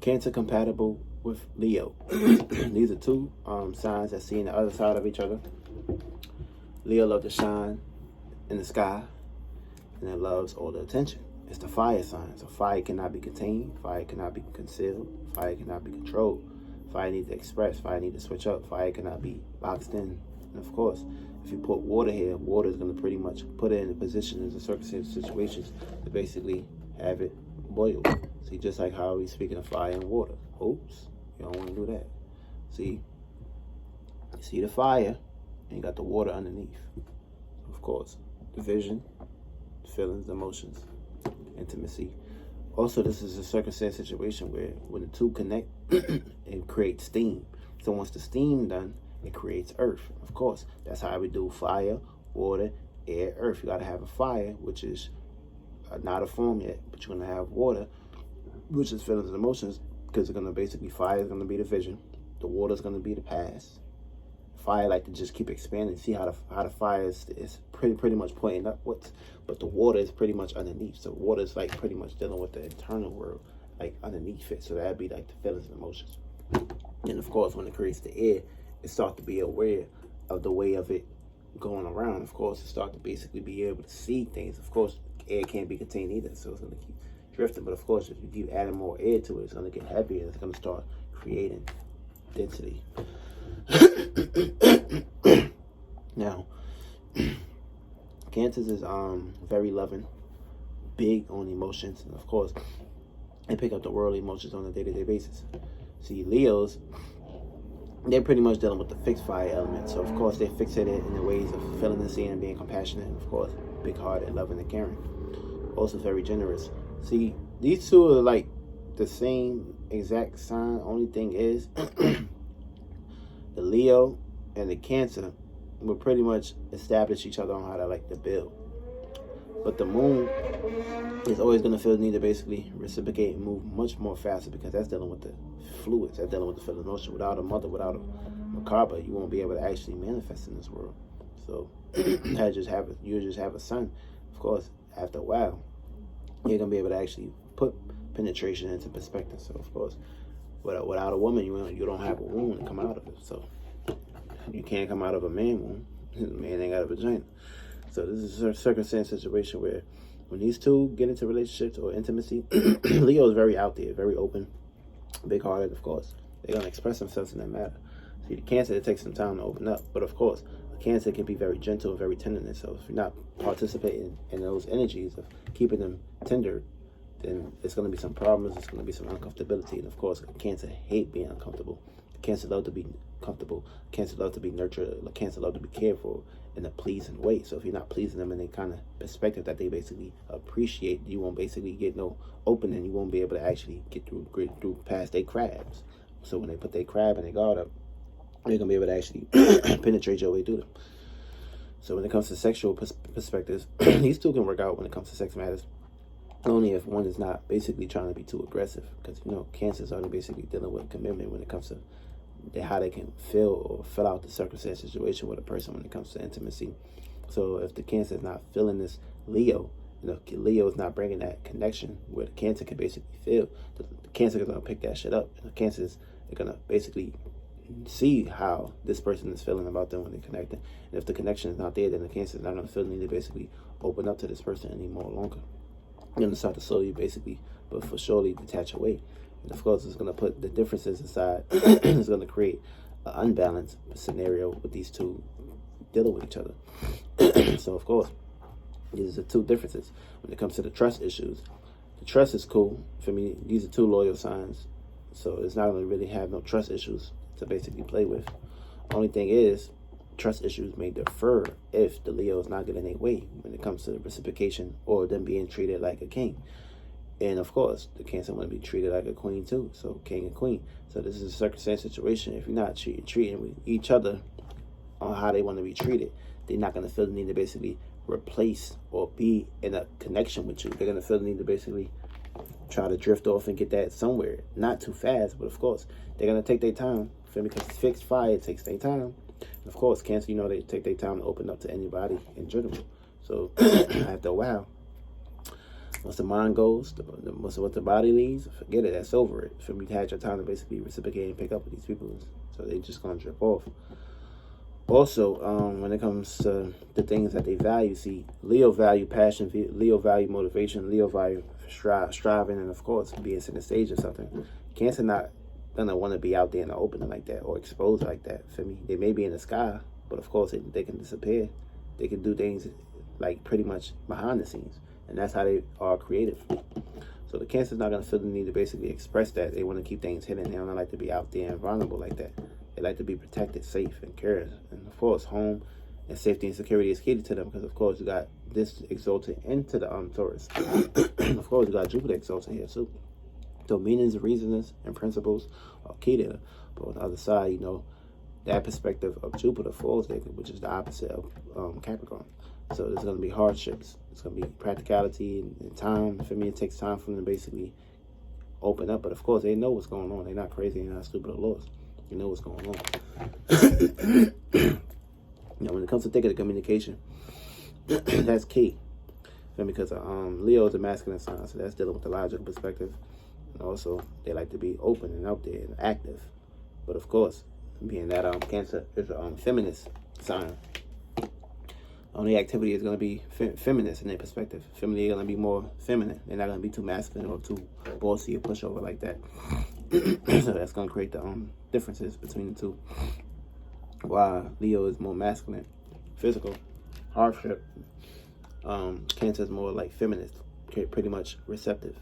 Cancer compatible with Leo. These are two signs that see on the other side of each other. Leo loves to shine in the sky, and it loves all the attention. It's the fire sign. So fire cannot be contained. Fire cannot be concealed. Fire cannot be controlled. Fire needs to express. Fire needs to switch up. Fire cannot be boxed in. And of course, if you put water here, water is going to pretty much put it in a position in the circumstances, situations to basically have it boil. See, just like how we speaking of fire and water. Oops, you don't want to do that. See, you see the fire, and you got the water underneath. Of course, division, feelings, emotions, intimacy. Also, this is a circumstance situation where when the two connect, it creates steam. So once the steam done, it creates earth. Of course, that's how we do fire, water, air, earth. You got to have a fire, which is not a form yet, but you're going to have water, which is feelings and emotions, because it's going to basically, fire is going to be the vision. The water is going to be the past. Fire like to just keep expanding. See how the fire is pretty much pointing upwards, but the water is pretty much underneath. So water is like pretty much dealing with the internal world, like underneath it. So that'd be like the feelings and emotions. And of course, when it creates the air, it starts to be aware of the way of it going around. Of course, it starts to basically be able to see things. Of course, air can't be contained either, so it's going to keep drifting. But of course, if you keep adding more air to it, it's going to get heavier. It's going to start creating density. Now, Cancers is very loving, big on emotions, and of course, they pick up the worldly emotions on a day-to-day basis. See, Leos, they're pretty much dealing with the fixed fire element. So of course, they're fixated in the ways of feeling and seeing and being compassionate, and of course, big-hearted, loving, and caring. Also very generous. See, these two are like the same exact sign. Only thing is, the Leo and the Cancer will pretty much establish each other on how to like to build. But the moon is always going to feel the need to basically reciprocate and move much more faster, because that's dealing with the fluids, that's dealing with the feeling emotion. Without a mother, without a macabre, you won't be able to actually manifest in this world. So you just have a son. Of course, after a while, you're going to be able to actually put penetration into perspective. So of course, without a woman, you don't have a womb to come out of it. So you can't come out of a man womb. A man ain't got a vagina. So this is a circumstance situation where when these two get into relationships or intimacy, Leo is very out there, very open, big-hearted, of course. They're going to express themselves in that matter. See, the Cancer, it takes some time to open up. But of course, a Cancer can be very gentle and very tender. So if you're not participating in those energies of keeping them tender, then there's going to be some problems. There's going to be some uncomfortability. And of course, Cancer hate being uncomfortable. Cancer love to be comfortable. Cancer love to be nurtured. Cancer love to be cared for in a pleasing way. So if you're not pleasing them in a kind of perspective that they basically appreciate, you won't basically get no opening. You won't be able to actually get through past their crabs. So when they put their crab and their guard up, you're going to be able to actually penetrate your way through them. So when it comes to sexual perspectives, these two can work out when it comes to sex matters. Only if one is not basically trying to be too aggressive. Because, Cancers are basically dealing with commitment when it comes to how they can feel or fill out the circumstance situation with a person when it comes to intimacy. So if the Cancer is not feeling this Leo, Leo is not bringing that connection where the Cancer can basically feel, the Cancer is going to pick that shit up. And the Cancer is going to basically see how this person is feeling about them when they're connecting. And if the connection is not there, then the Cancer is not going to feel the need to basically open up to this person anymore longer. You're going to start to slowly basically, but for surely detach away. And of course, it's going to put the differences aside. It's going to create an unbalanced scenario with these two dealing with each other. So of course, these are two differences. When it comes to the trust issues, the trust is cool. For me, these are two loyal signs. So it's not going to really have no trust issues to basically play with. Only thing is, trust issues may defer if the Leo is not getting their way when it comes to reciprocation or them being treated like a king. And of course, the Cancer want to be treated like a queen too. So king and queen. So this is a circumstance situation. If you're not treating with each other on how they want to be treated, they're not going to feel the need to basically replace or be in a connection with you. They're going to feel the need to basically try to drift off and get that somewhere. Not too fast, but of course, they're going to take their time. Because fixed fire, it takes their time. And of course, Cancer, they take their time to open up to anybody in general. So after a while, Once the mind goes, what the body needs, forget it. That's over it. For me to have your time to basically reciprocate and pick up with these people, so they just gonna drip off. Also, when it comes to the things that they value, see, Leo value passion, Leo value motivation, Leo value striving, and of course, being center stage or something. Cancer not gonna want to be out there in the open like that or exposed like that. For me, they may be in the sky, but of course, they can disappear. They can do things like pretty much behind the scenes, and that's how they are creative. So the Cancer's not gonna feel the need to basically express that. They want to keep things hidden. They don't like to be out there and vulnerable like that. They like to be protected, safe, and cared. And of course, home and safety and security is key to them because, of course, you got this exalted into the Taurus. Of course, you got Jupiter exalted here too. So meanings, reasons, and principles are key to them. But on the other side, that perspective of Jupiter falls there, which is the opposite of Capricorn. So there's going to be hardships. It's going to be practicality and time. For me, it takes time for them to basically open up. But of course, they know what's going on. They're not crazy. They're not stupid or lost. You know what's going on. When it comes to thinking of communication, that's key. Because Leo is a masculine sign, so that's dealing with the logical perspective. And also, they like to be open and out there and active. But of course, being that Cancer is a feminist sign, only activity is going to be feminist in their perspective. Feminine are going to be more feminine. They're not going to be too masculine or too bossy or pushover like that. So that's going to create the differences between the two. While Leo is more masculine, physical, hardship, Cancer is more like feminist, pretty much receptive.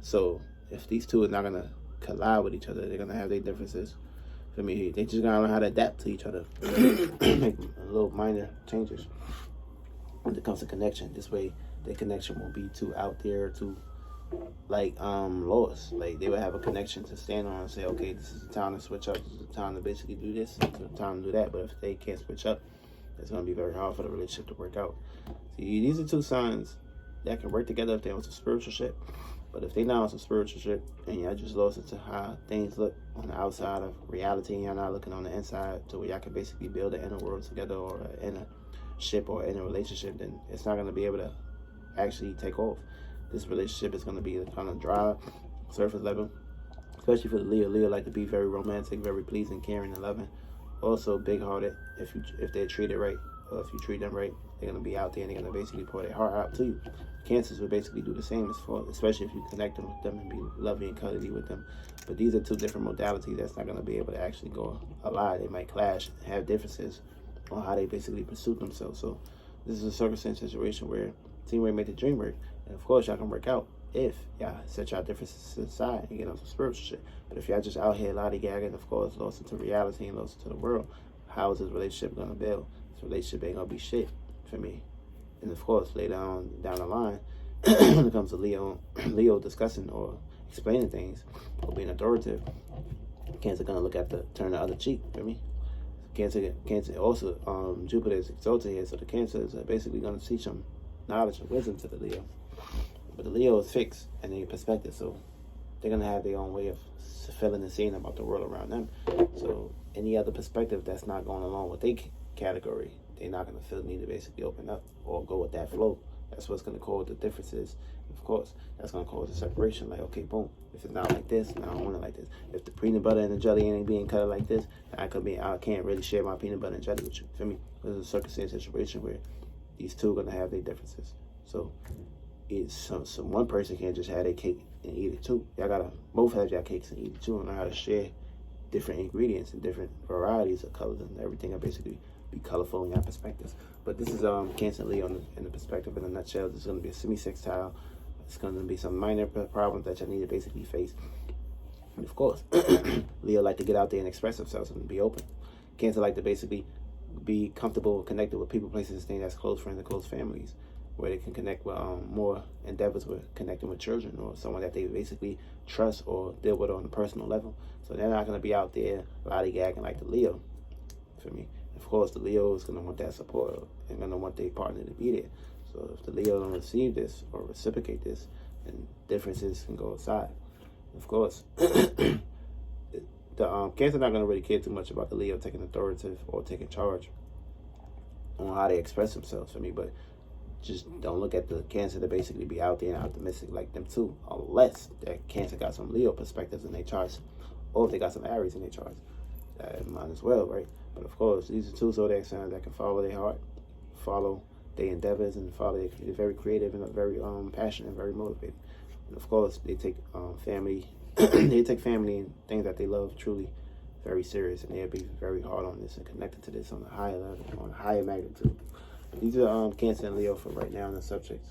So if these two are not going to collide with each other, they're going to have their differences. For me, they just got to learn how to adapt to each other. Make little minor changes when it comes to connection. This way, their connection won't be too out there, too lost. Like they would have a connection to stand on and say, okay, this is the time to switch up. This is the time to basically do this. This is the time to do that. But if they can't switch up, it's going to be very hard for the relationship to work out. See, these are two signs that can work together if they're on some spiritual shit. But if they're not on some spiritual ship and y'all just lost into how things look on the outside of reality and y'all not looking on the inside to where y'all can basically build an inner world together or an inner ship or in a relationship, then it's not going to be able to actually take off. This relationship is going to be kind of dry, surface level, especially for the Leo. Leo like to be very romantic, very pleasing, caring, and loving. Also big-hearted if they're treated right, or if you treat them right, they're going to be out there and they're going to basically pour their heart out to you. Cancers will basically do the same, especially if you connect them with them and be loving and cuddly with them. But these are two different modalities that's not going to be able to actually go ally. They might clash, have differences on how they basically pursue themselves. So this is a circumstance situation where teamwork make the dream work. And of course, y'all can work out if y'all set y'all differences aside and get on some spiritual shit. But if y'all just out here lollygagging, of course, lost into reality and lost into the world, how is this relationship going to build? This relationship ain't going to be shit for me. And of course, later on down the line, when it comes to Leo discussing or explaining things or being authoritative, Cancer gonna look at turn the other cheek. For me, Cancer also Jupiter is exalted here, so the Cancer is basically gonna teach some knowledge and wisdom to the Leo. But the Leo is fixed in their perspective, so they're gonna have their own way of feeling and seeing about the world around them. So any other perspective that's not going along with their category, they're not going to feel the need to basically open up or go with that flow. That's what's going to cause the differences. Of course, that's going to cause a separation. Like, okay, boom. If it's not like this, now I don't want it like this. If the peanut butter and the jelly ain't being cut like this, I can't really share my peanut butter and jelly with you. Feel me? There's a circumstance situation where these two are going to have their differences. So one person can't just have their cake and eat it too. Y'all got to both have your cakes and eat it too and learn how to share different ingredients and different varieties of colors and everything are basically be colorful in your perspectives. But this is Cancer and Leo in the perspective in a nutshell. This is going to be a semi-sextile. It's going to be some minor problems that you need to basically face. And of course, Leo like to get out there and express themselves and be open. Cancer like to basically be comfortable and connected with people, places, and things that's close friends and close families, where they can connect with more endeavors with connecting with children or someone that they basically trust or deal with on a personal level. So they're not going to be out there lollygagging like the Leo, for me. Of course, the Leo is going to want that support and going to want their partner to be there. So if the Leo don't receive this or reciprocate this, then differences can go aside. Of course, the Cancer not going to really care too much about the Leo taking authoritative or taking charge on how they express themselves, for me. But just don't look at the Cancer to basically be out there and optimistic like them too, unless that Cancer got some Leo perspectives in their charts, or if they got some Aries in their charts. Mine as well, right? But of course, these are two zodiac signs that can follow their heart, follow their endeavors, and follow. They're very creative and very passionate and very motivated. And of course, they take family, they take family and things that they love truly very serious, and they'll be very hard on this and connected to this on a higher level, on a higher magnitude. These are Cancer and Leo for right now on the subjects.